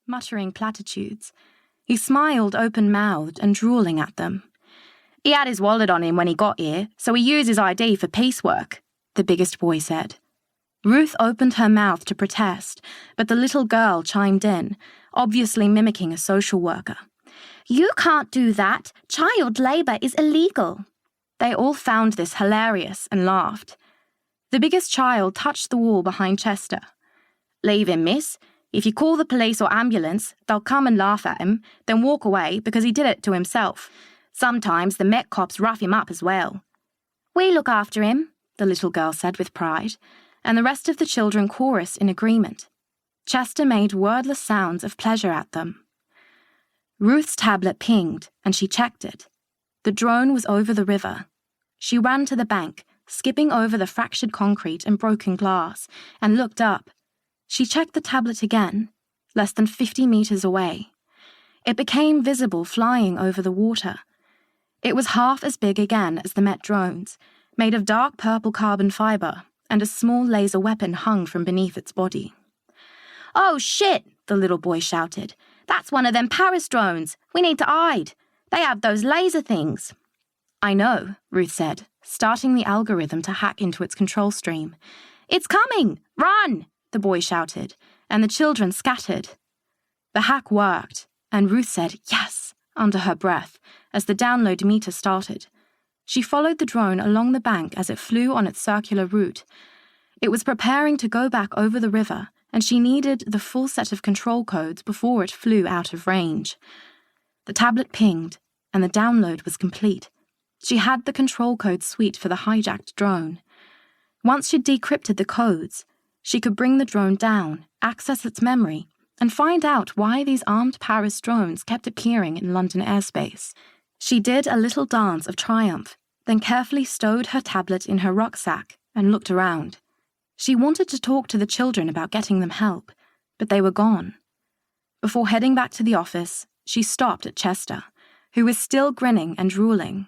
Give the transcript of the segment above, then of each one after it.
muttering platitudes. He smiled open-mouthed and drooling at them. "He had his wallet on him when he got here, so he used his ID for piecework," the biggest boy said. Ruth opened her mouth to protest, but the little girl chimed in, obviously mimicking a social worker. "You can't do that. Child labour is illegal." They all found this hilarious and laughed. The biggest child touched the wall behind Chester. "Leave him, miss. If you call the police or ambulance, they'll come and laugh at him, then walk away because he did it to himself. Sometimes the Met cops rough him up as well." "We look after him," the little girl said with pride, and the rest of the children chorused in agreement. Chester made wordless sounds of pleasure at them. Ruth's tablet pinged, and she checked it. The drone was over the river. She ran to the bank, skipping over the fractured concrete and broken glass, and looked up. She checked the tablet again, less than 50 meters away. It became visible flying over the water. It was half as big again as the Met drones, made of dark purple carbon fiber, and a small laser weapon hung from beneath its body. "Oh shit," the little boy shouted. "That's one of them Paris drones. We need to hide. They have those laser things." "I know," Ruth said, starting the algorithm to hack into its control stream. "It's coming! Run!" the boy shouted, and the children scattered. The hack worked, and Ruth said, "Yes," under her breath, as the download meter started. She followed the drone along the bank as it flew on its circular route. It was preparing to go back over the river, and she needed the full set of control codes before it flew out of range. The tablet pinged, and the download was complete. She had the control code suite for the hijacked drone. Once she'd decrypted the codes, she could bring the drone down, access its memory, and find out why these armed Paris drones kept appearing in London airspace. She did a little dance of triumph, then carefully stowed her tablet in her rucksack and looked around. She wanted to talk to the children about getting them help, but they were gone. Before heading back to the office, she stopped at Chester, who was still grinning and drooling.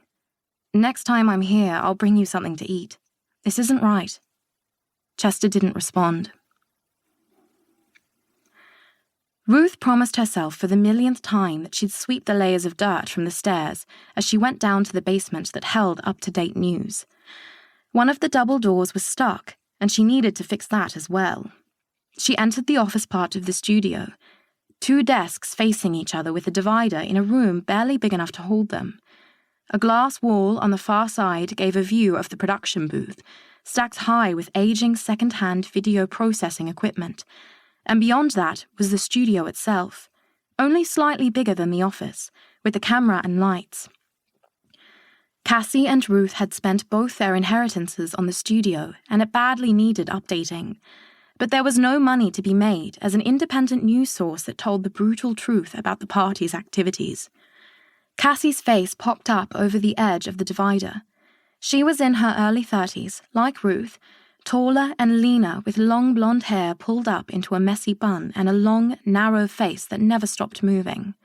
"Next time I'm here, I'll bring you something to eat. This isn't right." Chester didn't respond. Ruth promised herself for the millionth time that she'd sweep the layers of dirt from the stairs as she went down to the basement that held up-to-date news. One of the double doors was stuck, and she needed to fix that as well. She entered the office part of the studio, 2 desks facing each other with a divider in a room barely big enough to hold them. A glass wall on the far side gave a view of the production booth, stacked high with aging second-hand video processing equipment, and beyond that was the studio itself, only slightly bigger than the office, with the camera and lights. Cassie and Ruth had spent both their inheritances on the studio, and it badly needed updating. But there was no money to be made as an independent news source that told the brutal truth about the party's activities. Cassie's face popped up over the edge of the divider. She was in her early 30s, like Ruth, taller and leaner with long blonde hair pulled up into a messy bun and a long, narrow face that never stopped moving.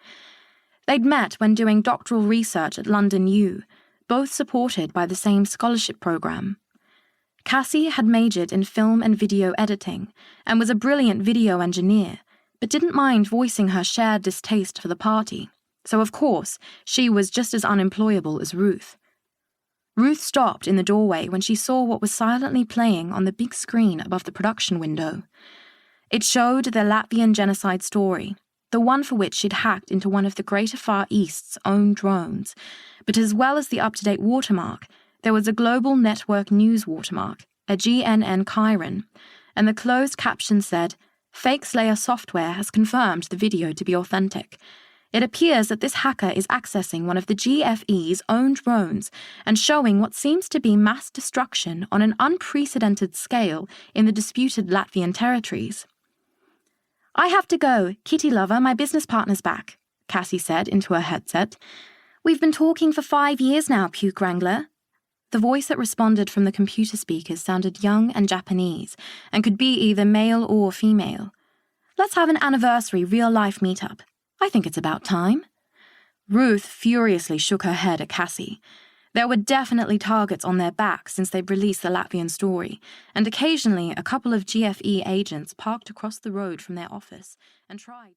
They'd met when doing doctoral research at London U, both supported by the same scholarship program. Cassie had majored in film and video editing and was a brilliant video engineer, but didn't mind voicing her shared distaste for the party, so of course she was just as unemployable as Ruth. Ruth stopped in the doorway when she saw what was silently playing on the big screen above the production window. It showed the Latvian genocide story, the one for which she'd hacked into one of the Greater Far East's own drones, but as well as the up-to-date watermark, there was a global network news watermark, a GNN Chiron, and the closed caption said, "Fake Slayer software has confirmed the video to be authentic. It appears that this hacker is accessing one of the GFE's own drones and showing what seems to be mass destruction on an unprecedented scale in the disputed Latvian territories." "I have to go. Kitty lover, my business partner's back," Cassie said into her headset. "We've been talking for 5 years now, Puke Wrangler." The voice that responded from the computer speakers sounded young and Japanese and could be either male or female. "Let's have an anniversary real-life meetup. I think it's about time." Ruth furiously shook her head at Cassie. There were definitely targets on their backs since they'd released the Latvian story, and occasionally a couple of GFE agents parked across the road from their office and tried